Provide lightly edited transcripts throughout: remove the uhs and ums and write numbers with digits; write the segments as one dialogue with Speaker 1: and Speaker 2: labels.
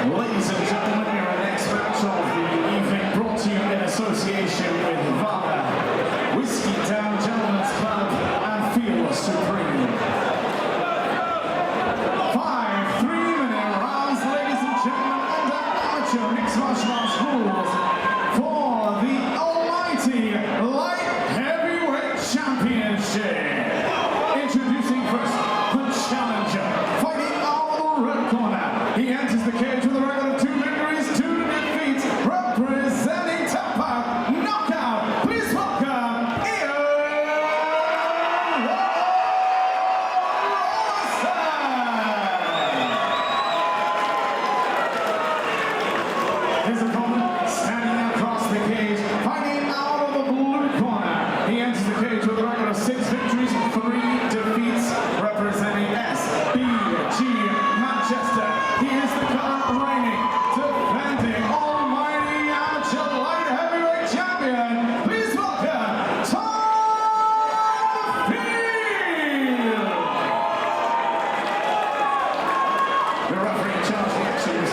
Speaker 1: Ladies and gentlemen, our next match of the evening brought to you in association with Vada, Whiskey Town Gentlemen's Club and Feel Supreme. 5 3-minute rounds, ladies and gentlemen, under amateur mixed martial arts rules for the almighty light heavyweight championship. Introducing first the challenger, fighting out of the red corner. He enters the cage with a record of 2 victories, 2 defeats, representing Tampa knockout. Please welcome Iain Rollason. His opponent standing across the cage, fighting out of the blue corner. He enters the cage with a record of 6 victories, 3 defeats, representing SBG Manchester. He is the current reigning, defending almighty amateur light heavyweight champion. Please welcome Tom Field. The referee in charge of the action is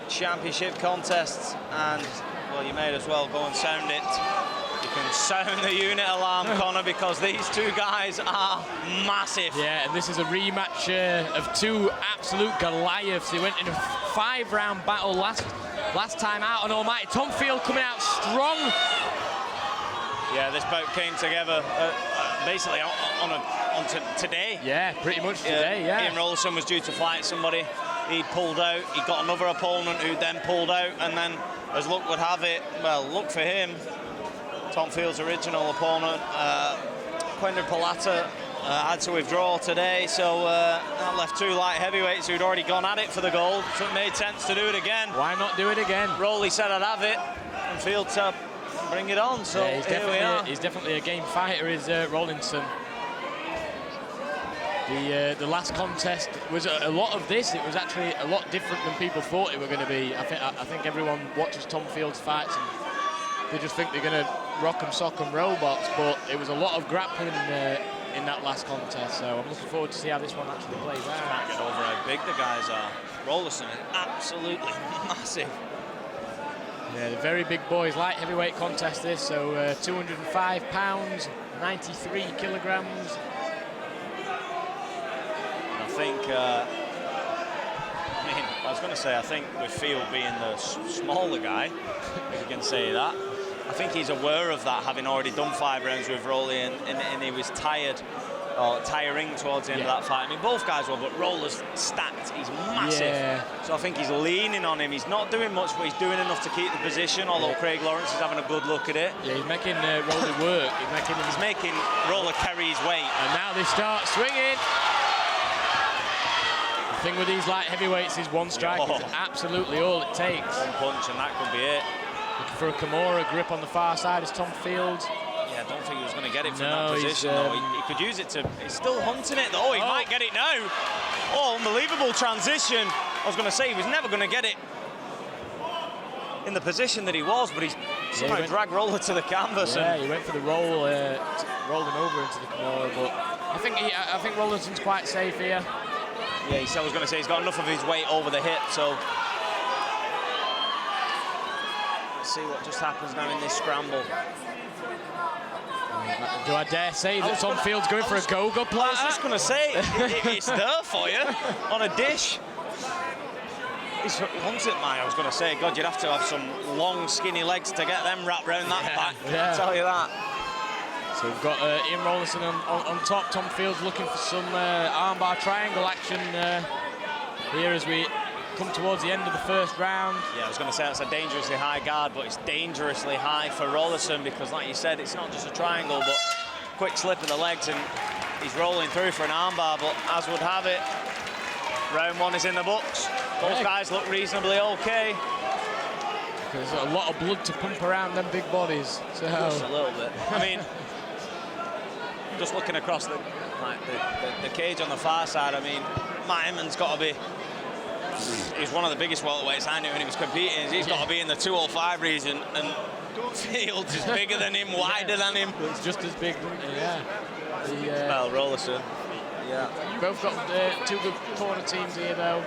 Speaker 2: championship contests, and well, you may as well go and sound it. You can sound the unit alarm, Connor, because these two guys are massive.
Speaker 3: Yeah, and this is a rematch of 2 absolute Goliaths. They went in a 5-round battle last time out, and almighty Tom Field coming out strong.
Speaker 2: Yeah, this bout came together basically on today.
Speaker 3: Yeah, pretty much today, yeah.
Speaker 2: Iain Rollason was due to fight somebody. He pulled out. He got another opponent who then pulled out, and then, as luck would have it, well, luck for him, Tom Field's original opponent, Quentin Pilata, had to withdraw today, so that left 2 light heavyweights who'd already gone at it for the gold, so it made sense to do it again.
Speaker 3: Why not do it again?
Speaker 2: Rolly said I'd have it, and Field said bring it on, so
Speaker 3: yeah,
Speaker 2: here we are.
Speaker 3: He's definitely a game fighter, is Rollinson. The last contest was a lot of this. It was actually a lot different than people thought it were going to be. I think everyone watches Tom Field's fights and they just think they're going to rock 'em, sock 'em robots, but it was a lot of grappling in that last contest, so I'm looking forward to see how this one actually plays out.
Speaker 2: Can't get over how big the guys are. Rollason is absolutely massive.
Speaker 3: Yeah, they're very big boys. Light heavyweight contest this, so 205 pounds, 93 kilograms.
Speaker 2: I think, I was going to say, I think with Field being the smaller guy, if you can say that, I think he's aware of that, having already done 5 rounds with Rolly, and he was tired, or tiring towards the end of that fight. I mean, both guys were, but Roller's stacked, he's massive. Yeah. So I think he's leaning on him. He's not doing much, but he's doing enough to keep the position, although Craig Lawrence is having a good look at it.
Speaker 3: Yeah, he's making Rolly work.
Speaker 2: He's making Roller carry his weight.
Speaker 3: And now they start swinging. The thing with these light heavyweights is one strike is absolutely all it takes.
Speaker 2: One punch and that could be it.
Speaker 3: Looking for a Kimura grip on the far side is Tom Field.
Speaker 2: Yeah, I don't think he was going to get it from that position, though. He could use it to... He's still hunting it, though. He might get it now. Oh, unbelievable transition. I was going to say he was never going to get it in the position that he was, but he's somehow dragged Roller to the canvas.
Speaker 3: Yeah, he went for the roll, rolling over into the Kimura, but I think Rollinson's quite safe here.
Speaker 2: Yeah, I was going to say he's got enough of his weight over the hip, so let's see what just happens now in this scramble.
Speaker 3: Do I dare say that Tom Field's going for a go-go platter?
Speaker 2: I was just going to say, it's there for you on a dish. He wants it, man. I was going to say, God, you'd have to have some long, skinny legs to get them wrapped around that back.
Speaker 3: Yeah.
Speaker 2: I'll tell you that.
Speaker 3: So we've got Iain Rollason on top. Tom Field's looking for some armbar triangle action here as we come towards the end of the first round.
Speaker 2: Yeah, I was going to say that's a dangerously high guard, but it's dangerously high for Rollason because, like you said, it's not just a triangle, but quick slip of the legs and he's rolling through for an armbar, but as would have it, round 1 is in the books. Both guys look reasonably okay.
Speaker 3: There's a lot of blood to pump around them big bodies. So.
Speaker 2: Just a little bit. I mean, just looking across the cage on the far side, I mean, Matt Emmons got to be... He's one of the biggest welterweights I knew when he was competing. He's got to be in the 205 region, and Fields is bigger than him, wider than him.
Speaker 3: It's just as big, yeah.
Speaker 2: Well, Rollason. Yeah.
Speaker 3: Both got two good corner teams here, though.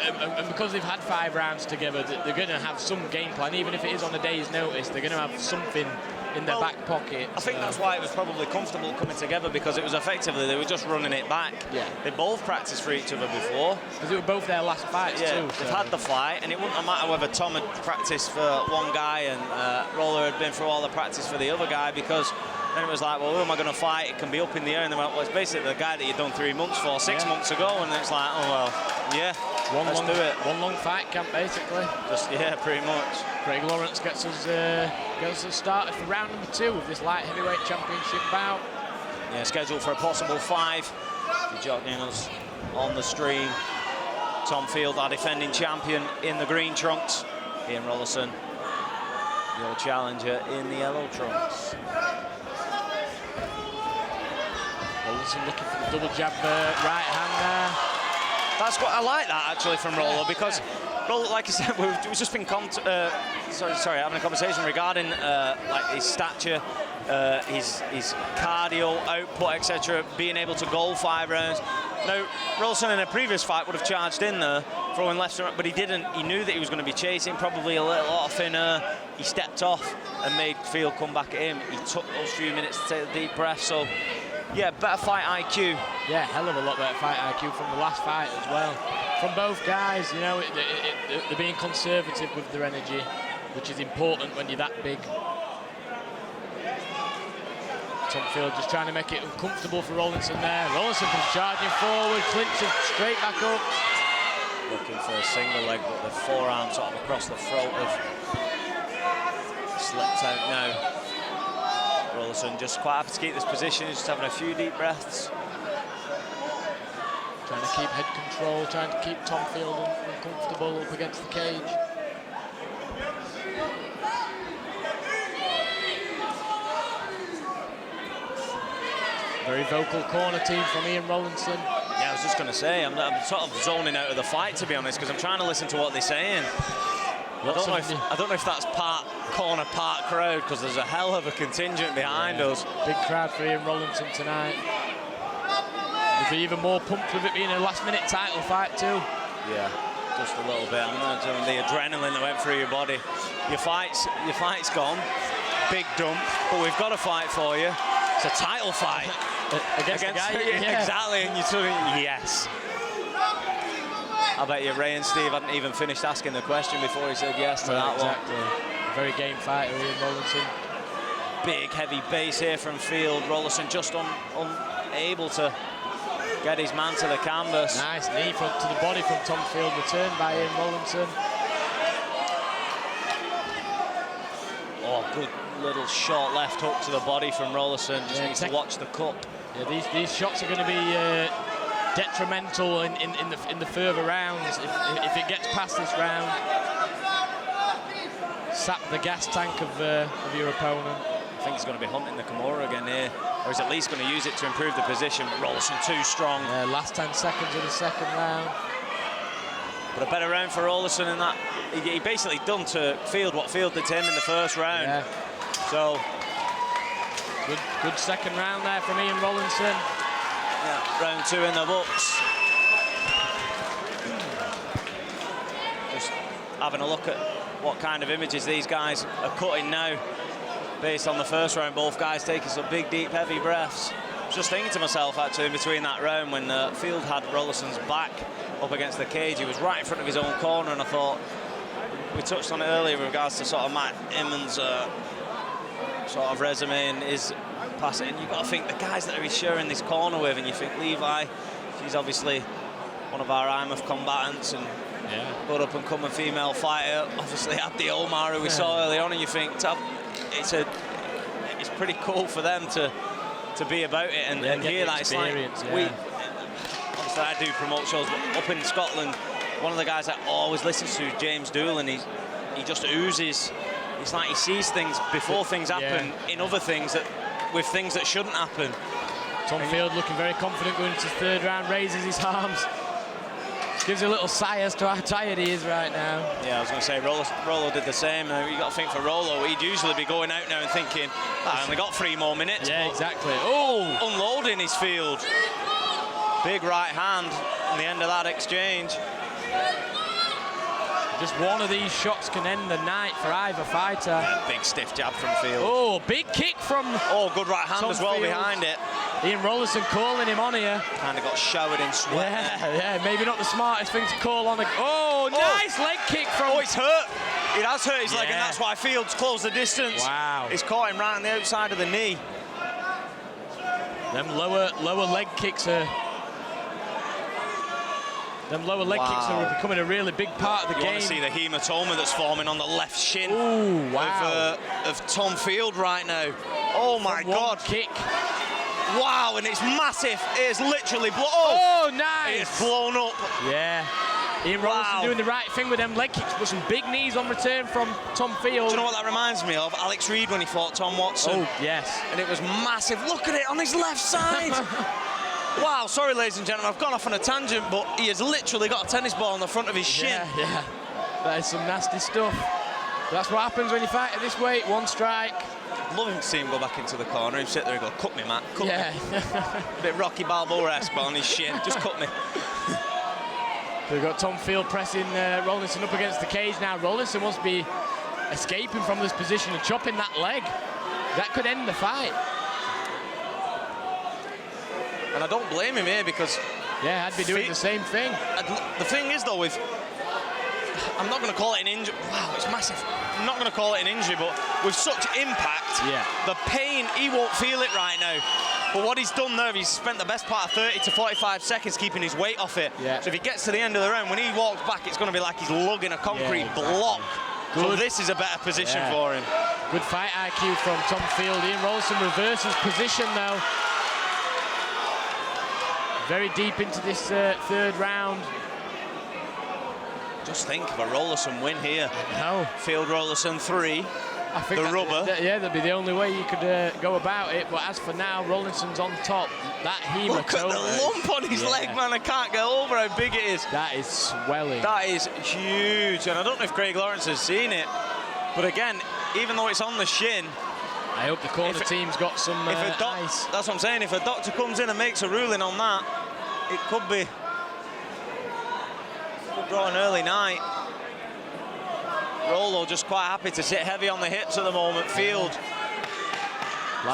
Speaker 3: And because they've had 5 rounds together, they're going to have some game plan. Even if it is on a day's notice, they're going to have something in their back pocket.
Speaker 2: I think that's why it was probably comfortable coming together, because it was effectively, they were just running it back.
Speaker 3: Yeah.
Speaker 2: They both practiced for each other before.
Speaker 3: Because they were both their last fights, too. So.
Speaker 2: They've had the fight, and it wouldn't matter whether Tom had practiced for one guy and Roller had been through all the practice for the other guy, because then it was like, well, who am I going to fight? It can be up in the air. And they went, well, it's basically the guy that you'd done 3 months for 6 months ago. And it's like, oh, well, yeah, let's do it.
Speaker 3: One long fight camp, basically.
Speaker 2: Just, yeah, pretty much.
Speaker 3: Craig Lawrence gets us started for round number 2 of this light heavyweight championship bout.
Speaker 2: Yeah, scheduled for a possible 5. If you're joining us on the stream, Tom Field, our defending champion in the green trunks. Iain Rollason, your challenger in the yellow trunks.
Speaker 3: Rollason looking for the double jab right hand there.
Speaker 2: That's what I like that actually from Roller, because Roller, like I said, we've just been having a conversation regarding like his stature, his cardio output, etc., being able to go 5 rounds. Now, Rollason in a previous fight would have charged in there, throwing left and right, but he didn't. He knew that he was going to be chasing, probably a little off in he stepped off and made Field come back at him. He took those few minutes to take a deep breath, so yeah, better fight IQ.
Speaker 3: Yeah, hell of a lot better fight IQ from the last fight as well. From both guys, you know, they're being conservative with their energy, which is important when you're that big. Tom Field just trying to make it uncomfortable for Rollason there. Rollason comes charging forward, clinches straight back up.
Speaker 2: Looking for a single leg, but the forearm sort of across the throat of slipped out now. Rollason just quite happy to keep this position, just having a few deep breaths.
Speaker 3: Trying to keep head control, trying to keep Tom Field uncomfortable up against the cage. Very vocal corner team from Iain Rollason.
Speaker 2: Yeah, I was just going to say, I'm sort of zoning out of the fight, to be honest, because I'm trying to listen to what they're saying. I don't know if that's part corner, part crowd, because there's a hell of a contingent behind us.
Speaker 3: Big crowd for Iain Rollason tonight. They'll be even more pumped with it being a last-minute title fight too.
Speaker 2: Yeah, just a little bit. I'm not doing the adrenaline that went through your body. Your fight's gone. Big dump, but we've got a fight for you. It's a title fight.
Speaker 3: Against the guy, yeah.
Speaker 2: Exactly, and you're sort of, yes. I bet you Ray and Steve hadn't even finished asking the question before he said yes to that
Speaker 3: exactly. One. Very game fighter, Iain Rollason.
Speaker 2: Big, heavy base here from Field. Rollason just unable to get his man to the canvas.
Speaker 3: Nice knee to the body from Tom Field, returned by Iain Rollason.
Speaker 2: Oh, good little short left hook to the body from Rollason. Just needs to watch the cup.
Speaker 3: Yeah, these shots are going to be detrimental in the further rounds. If it gets past this round, sap the gas tank of your opponent.
Speaker 2: I think he's going to be hunting the Kimura again here, or he's at least going to use it to improve the position. But Rollason too strong.
Speaker 3: Last 10 seconds of the second round.
Speaker 2: But a better round for Rollason in that he basically done to Field what Field did to him in the first round.
Speaker 3: Yeah.
Speaker 2: So
Speaker 3: good second round there from Iain Rollason.
Speaker 2: Yeah, round 2 in the books. Just having a look at what kind of images these guys are cutting now. Based on the first round, both guys taking some big, deep, heavy breaths. I was just thinking to myself, actually, in between that round, when Field had Rollason's back up against the cage, he was right in front of his own corner, and I thought, we touched on it earlier with regards to sort of Matt Immon's sort of resume and his passing. And you've got to think the guys that he's sharing this corner with, and you think Levi, she's obviously one of our IMF combatants and good up-and-coming female fighter. Obviously, Abdi Omar, who we saw early on, and you think it's pretty cool for them to be about it and hear that. It's like obviously I do promote shows, but up in Scotland, one of the guys I always listen to, James Doolan, he just oozes. It's like he sees things before things happen in other things with things that shouldn't happen.
Speaker 3: Tom Field looking very confident going into the third round, raises his arms. Gives a little sigh as to how tired he is right now.
Speaker 2: Yeah, I was going to say, Rollo did the same. You got to think for Rollo, he'd usually be going out now and thinking, I only got 3 more minutes.
Speaker 3: Yeah, exactly. Oh!
Speaker 2: Unloading his field. Big right hand on the end of that exchange.
Speaker 3: Just one of these shots can end the night for either fighter.
Speaker 2: Yeah, big stiff jab from Field.
Speaker 3: Oh, big kick from
Speaker 2: Oh, good right hand
Speaker 3: Tom
Speaker 2: as well
Speaker 3: Field.
Speaker 2: behind it.
Speaker 3: Iain Rollason calling him on here.
Speaker 2: Kind of got showered in sweat.
Speaker 3: Yeah, maybe not the smartest thing to call on. Oh, nice leg kick from...
Speaker 2: Oh, it's hurt. It has hurt his leg, and that's why Fields closed the distance.
Speaker 3: Wow.
Speaker 2: He's caught him right on the outside of the knee.
Speaker 3: Them lower leg kicks are... Them lower leg kicks are becoming a really big part of the game.
Speaker 2: You want to see the hematoma that's forming on the left shin of Tom Field right now. Oh my God.
Speaker 3: Kick.
Speaker 2: Wow, and it's massive. It is literally blown.
Speaker 3: Oh, nice.
Speaker 2: It's blown up.
Speaker 3: Yeah. Iain Rollason doing the right thing with them leg kicks, but some big knees on return from Tom Field.
Speaker 2: Do you know what that reminds me of? Alex Reed when he fought Tom Watson.
Speaker 3: Oh, yes.
Speaker 2: And it was massive. Look at it on his left side. Wow, sorry, ladies and gentlemen, I've gone off on a tangent, but he has literally got a tennis ball on the front of his shin.
Speaker 3: Yeah. That is some nasty stuff. That's what happens when you fight at this weight, one strike.
Speaker 2: Love him to see him go back into the corner. He'd sit there and go, cut me, Matt, cut me. A bit Rocky Balboa-esque, but on his shin, just cut me.
Speaker 3: So we've got Tom Field pressing Rollason up against the cage now. Rollason wants to be escaping from this position and chopping that leg. That could end the fight.
Speaker 2: And I don't blame him here because...
Speaker 3: Yeah, I'd be doing the same thing.
Speaker 2: The thing is, though, I'm not going to call it an injury. Wow, it's massive. I'm not going to call it an injury, but with such impact, the pain, he won't feel it right now. But what he's done there, he's spent the best part of 30 to 45 seconds keeping his weight off it.
Speaker 3: Yeah.
Speaker 2: So if he gets to the end of the round, when he walks back, it's going to be like he's lugging a concrete block. So this is a better position for him.
Speaker 3: Good fight IQ from Tom Field. Iain Rollason reverses position, though. Very deep into this third round.
Speaker 2: Just think of a Rollason win here.
Speaker 3: No.
Speaker 2: Field Rollason 3.
Speaker 3: I think
Speaker 2: the rubber.
Speaker 3: That'd be the only way you could go about it. But as for now, Rollinson's on top. That hematoma.
Speaker 2: Look at the lump on his leg, man. I can't get over how big it is.
Speaker 3: That is swelling.
Speaker 2: That is huge. And I don't know if Craig Lawrence has seen it. But again, even though it's on the shin,
Speaker 3: I hope the corner team's got some ice.
Speaker 2: That's what I'm saying. If a doctor comes in and makes a ruling on that, it could draw an early night. Rollo just quite happy to sit heavy on the hips at the moment. Field.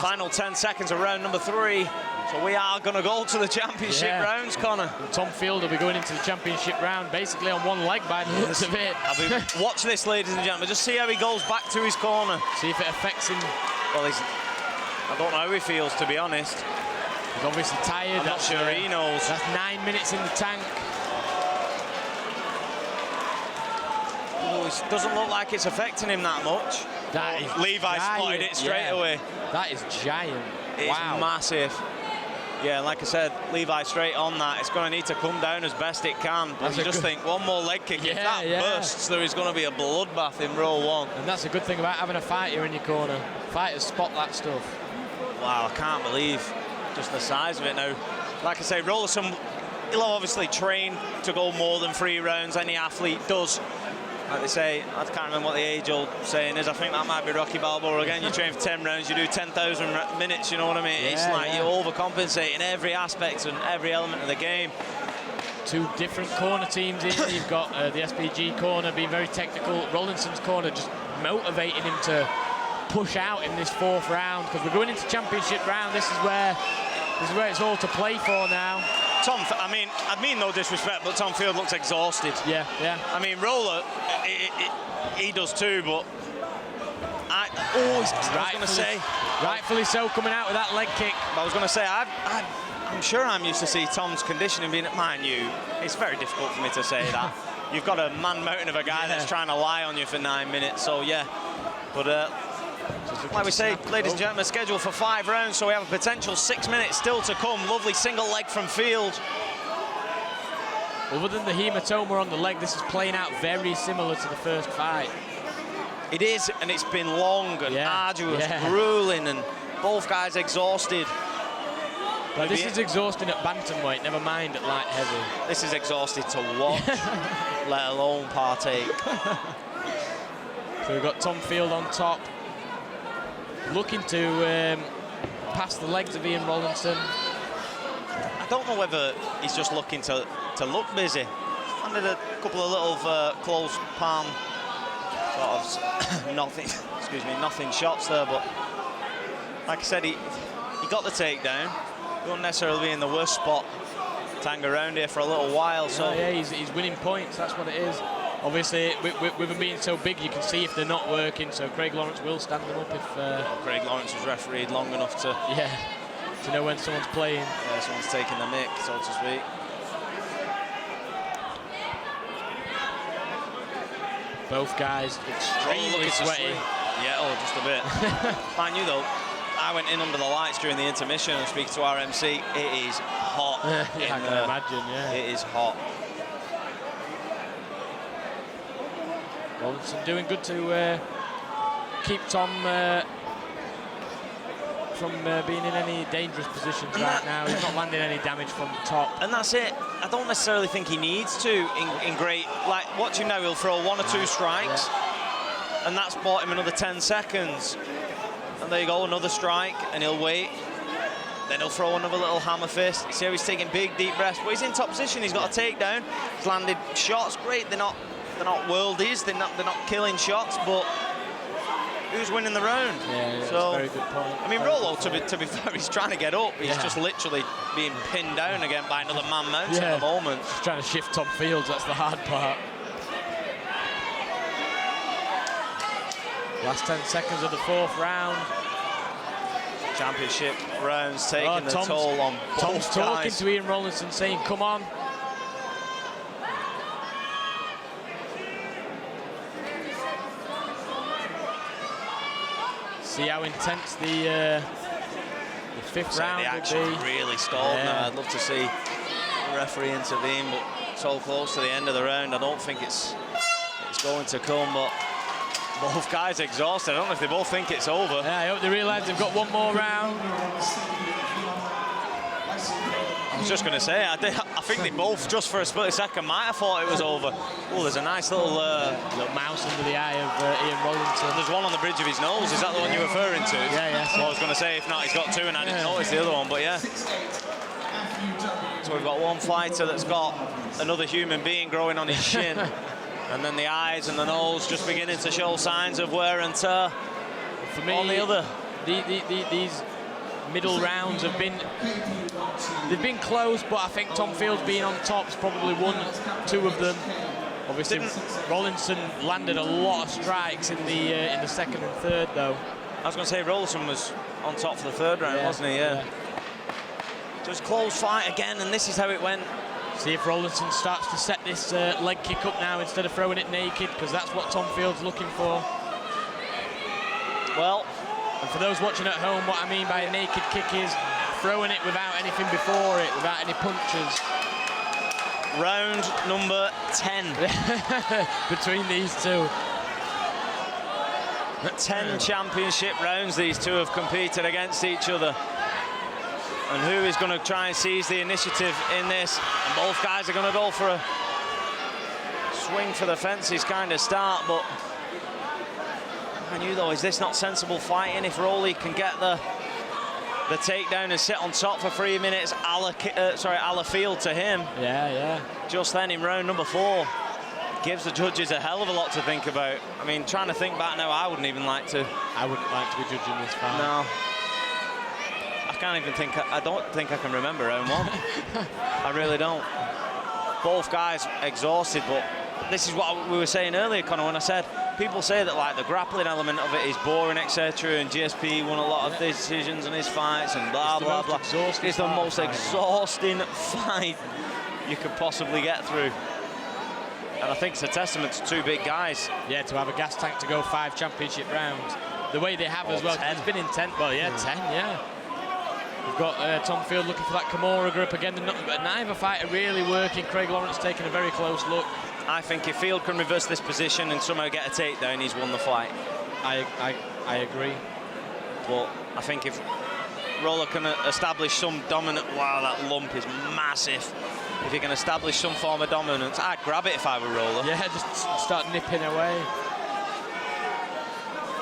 Speaker 2: Final 10 seconds of round number 3. So we are going to go to the championship rounds, Connor.
Speaker 3: And Tom Field will be going into the championship round basically on one leg by the looks of it.
Speaker 2: Watch this, ladies and gentlemen. Just see how he goes back to his corner.
Speaker 3: See if it affects him.
Speaker 2: Well, I don't know how he feels, to be honest.
Speaker 3: He's obviously tired.
Speaker 2: I'm not sure he knows.
Speaker 3: That's 9 minutes in the tank.
Speaker 2: Oh, it doesn't look like it's affecting him that much. Levi spotted it straight away.
Speaker 3: That is giant.
Speaker 2: It's massive. Yeah, like I said, Levi straight on that. It's going to need to come down as best it can. But you just think one more leg kick. If that bursts, there is going to be a bloodbath in row 1.
Speaker 3: And that's a good thing about having a fighter in your corner. Fighters spot that stuff.
Speaker 2: Wow, I can't believe just the size of it now. Like I say, Rollason, he'll obviously train to go more than 3 rounds. Any athlete does. Like they say, I can't remember what the age-old saying is. I think that might be Rocky Balboa again. You train for 10 rounds, you do 10,000 minutes, you know what I mean? It's like you overcompensate in every aspect and every element of the game.
Speaker 3: 2 different corner teams here. You've got the SPG corner being very technical. Rollinson's corner just motivating him to push out in this 4th round, because we're going into championship round. This is where it's all to play for now.
Speaker 2: I mean no disrespect, but Tom Field looks exhausted.
Speaker 3: Yeah.
Speaker 2: I mean, Roller, he does too, but
Speaker 3: rightfully so, coming out with that leg kick.
Speaker 2: I was going to say, I'm sure I'm used to see Tom's conditioning being, mind you, it's very difficult for me to say that. You've got a man mountain of a guy that's trying to lie on you for 9 minutes, so yeah. But like we say, ladies and gentlemen, scheduled for 5 rounds, so we have a potential 6 minutes still to come. Lovely single leg from Field.
Speaker 3: Other than the hematoma on the leg, this is playing out very similar to the first fight.
Speaker 2: It is, and it's been long and arduous, grueling, and both guys exhausted.
Speaker 3: But this is exhausting at bantamweight, never mind at light heavy.
Speaker 2: This is exhausting to watch, let alone partake.
Speaker 3: So we've got Tom Field on top, looking to pass the legs of Iain Rollason.
Speaker 2: I don't know whether he's just looking to look busy. Landed a couple of little close palm sort of nothing shots there, but like I said, he got the takedown. He won't necessarily be in the worst spot to hang around here for a little while. So
Speaker 3: yeah, he's winning points. That's what it is. Obviously, with them being so big, you can see if they're not working. So Craig Lawrence will stand them up if
Speaker 2: Craig Lawrence was refereed long enough to
Speaker 3: to know when someone's playing.
Speaker 2: Yeah, someone's taking the mick, so to speak.
Speaker 3: Both guys extremely sweaty.
Speaker 2: Yeah, just a bit. Mind you though, I went in under the lights during the intermission and speak to our MC. It is hot.
Speaker 3: Yeah, I can imagine, yeah.
Speaker 2: It is hot.
Speaker 3: Rollason doing good to keep Tom from being in any dangerous positions right now. He's not landing any damage from the top.
Speaker 2: And that's it. I don't necessarily think he needs to in great... Like, watching now, he'll throw 1 or 2 strikes, and that's bought him another 10 seconds. And there you go, another strike, and he'll wait. Then he'll throw another little hammer fist. You see how he's taking big, deep breaths. But he's in top position. He's got a takedown. He's landed shots. Great. They're not worldies. They're not killing shots, but who's winning the round?
Speaker 3: Yeah,
Speaker 2: so,
Speaker 3: that's a very good point.
Speaker 2: I mean, Rollo, to be fair, he's trying to get up. He's just literally being pinned down again by another man mountain at the moment.
Speaker 3: He's trying to shift Tom Fields, that's the hard part. Last 10 seconds of the 4th round.
Speaker 2: Championship rounds taking the toll on both
Speaker 3: Tom's talking
Speaker 2: guys.
Speaker 3: to Iain Rollason, saying, come on. See how intense the 5th round
Speaker 2: the
Speaker 3: will
Speaker 2: action
Speaker 3: be.
Speaker 2: really stalled now. I'd love to see the referee intervene, but so close to the end of the round, I don't think it's going to come. But both guys exhausted. I don't know if they both think it's over.
Speaker 3: Yeah, I hope they realise they've got one more round.
Speaker 2: I was just going to say, I think they both, just for a split second, might have thought it was over. Oh, there's a nice little
Speaker 3: mouse under the eye of Iain Rollason.
Speaker 2: There's one on the bridge of his nose. Is that the one you're referring to?
Speaker 3: Yeah.
Speaker 2: Well, I was going to say, if not, he's got 2, and I didn't notice the other one, but yeah. So we've got one fighter that's got another human being growing on his shin, and then the eyes and the nose just beginning to show signs of wear and tear.
Speaker 3: For me,
Speaker 2: on the other,
Speaker 3: these middle rounds have been close, but I think Tom Fields being on top's probably won 2 of them. Obviously, Rollinson landed a lot of strikes in the 2nd and 3rd, though.
Speaker 2: I was going to say Rollason was on top for the 3rd round, wasn't he? Yeah. Just close fight again, and this is how it went.
Speaker 3: See if Rollinson starts to set this leg kick up now instead of throwing it naked, because that's what Tom Fields looking for.
Speaker 2: Well,
Speaker 3: and for those watching at home, what I mean by a naked kick is throwing it without anything before it, without any punches.
Speaker 2: Round number 10.
Speaker 3: Between these two.
Speaker 2: 10 championship rounds these two have competed against each other. And who is going to try and seize the initiative in this? And both guys are going to go for a swing for the fences kind of start, but I knew though, is this not sensible fighting? If Rolly can get the takedown and sit on top for 3 minutes, a la Field to him.
Speaker 3: Yeah.
Speaker 2: Just then in round number 4, gives the judges a hell of a lot to think about. I mean, trying to think back now, I wouldn't like to be judging this fight. No. I can't even think, I don't think I can remember round 1. I really don't. Both guys exhausted, but this is what we were saying earlier, Conor, when I said, people say that like the grappling element of it is boring, etc., and GSP won a lot of decisions in his fights and blah, blah, blah. It's the most exhausting fight you could possibly get through. And I think it's a testament to 2 big guys.
Speaker 3: Yeah, to have a gas tank to go 5 championship rounds. The way they have as well.
Speaker 2: 10.
Speaker 3: It's been intense, well, 10, yeah. We've got Tom Field looking for that Kimura grip again. But neither fighter really working. Craig Lawrence taking a very close look.
Speaker 2: I think if Field can reverse this position and somehow get a takedown, he's won the fight.
Speaker 3: I agree.
Speaker 2: But I think if Roller can establish some dominant. Wow, that lump is massive. If he can establish some form of dominance, I'd grab it if I were Roller.
Speaker 3: Yeah, just start nipping away.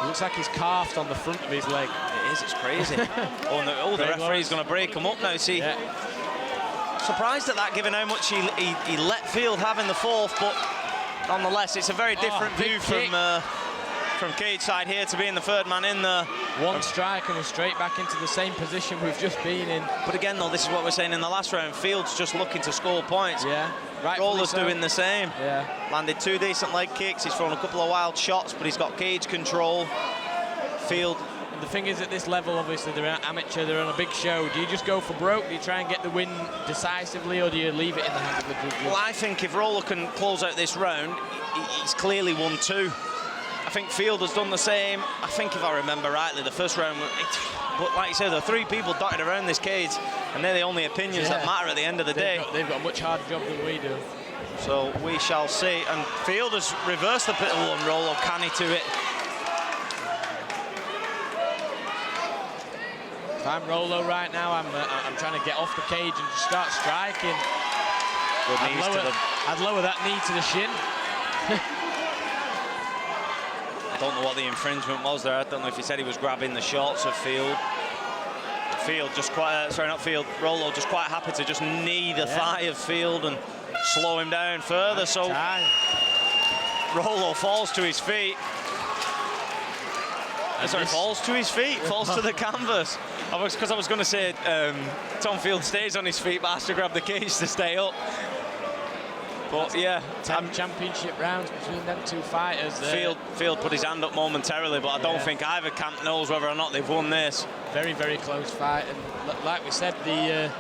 Speaker 3: It looks like he's carved on the front of his leg.
Speaker 2: It is, it's crazy. The referee's going to break him up now, see.
Speaker 3: Yeah.
Speaker 2: Surprised at that, given how much he let Field have in the fourth, but nonetheless, it's a very different view from cage side here to being the third man in there.
Speaker 3: One strike and we're straight back into the same position we've just been in.
Speaker 2: But again, though, this is what we're saying in the last round. Field's just looking to score points.
Speaker 3: Yeah, right.
Speaker 2: Roller's doing the same.
Speaker 3: Yeah.
Speaker 2: Landed 2 decent leg kicks. He's thrown a couple of wild shots, but he's got cage control. Field.
Speaker 3: The thing is, at this level, obviously, they're an amateur, they're on a big show. Do you just go for broke? Do you try and get the win decisively, or do you leave it in the hands of the judges?
Speaker 2: Well, I think if Roller can close out this round, he's clearly won 2. I think Field has done the same. I think, if I remember rightly, the first round, but like you said, there are 3 people dotted around this cage, and they're the only opinions that matter at the end of the day.
Speaker 3: They've got a much harder job than we do.
Speaker 2: So we shall see. And Field has reversed the pit and Roller canny to it.
Speaker 3: If I'm Rolo right now, I'm trying to get off the cage and just start striking. I'd lower that knee to the shin.
Speaker 2: I don't know what the infringement was there. I don't know if he said he was grabbing the shorts of Field. Rolo just quite happy to just knee the thigh of Field and slow him down further. So Rolo falls to his feet. Falls to his feet, falls to the canvas. Because I was going to say Tom Field stays on his feet, but has to grab the cage to stay up. But yeah,
Speaker 3: 10 championship rounds between them 2 fighters.
Speaker 2: Field put his hand up momentarily, but I don't think either camp knows whether or not they've won this.
Speaker 3: Very, very close fight, and like we said, the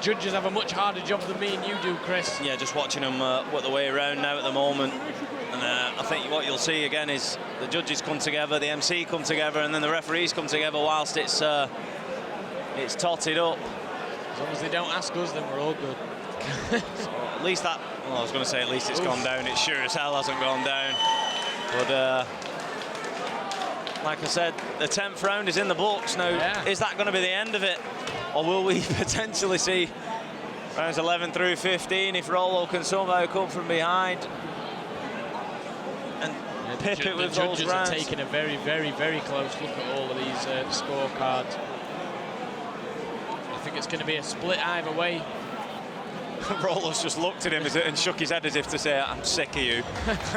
Speaker 3: judges have a much harder job than me and you do, Chris.
Speaker 2: Yeah, just watching them work the way around now at the moment. And I think what you'll see again is the judges come together, the MC come together, and then the referees come together whilst it's totted up.
Speaker 3: As long as they don't ask us, then we're all good.
Speaker 2: So at least that, well, I was going to say at least it's gone down. It sure as hell hasn't gone down. But like I said, the 10th round is in the books now. Yeah. Is that going to be the end of it? Or will we potentially see rounds 11 through 15 if Rolo can somehow come from behind and pip it with those rounds?
Speaker 3: The judges are taking a very, very, very close look at all of these scorecards. I think it's going to be a split either way.
Speaker 2: Rolo's just looked at him and shook his head as if to say, I'm sick of you.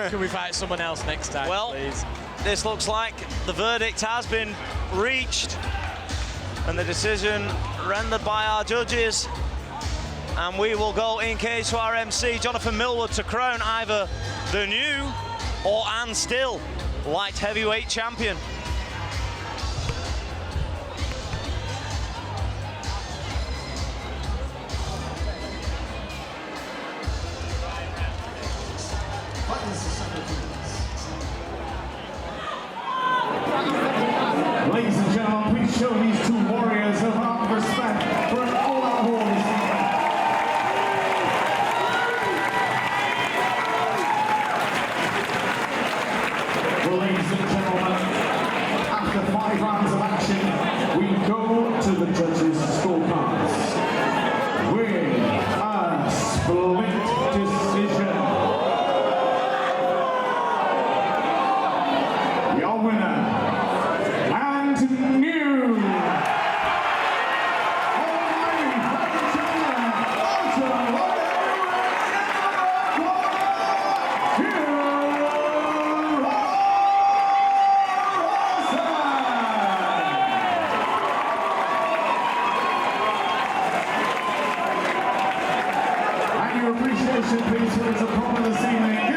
Speaker 3: Can we fight someone else next time, please?
Speaker 2: This looks like the verdict has been reached and the decision rendered by our judges. And we will go in cage to our MC, Jonathan Millwood, to crown either the new and still light heavyweight champion.
Speaker 1: Ladies and gentlemen, please show these 2 warriors of our respect for an all-out horse. Well, ladies and gentlemen, after 5 rounds of action, we go to the judges' scorecards with a split decision. Your winner, appreciation, please, for his opponent this evening.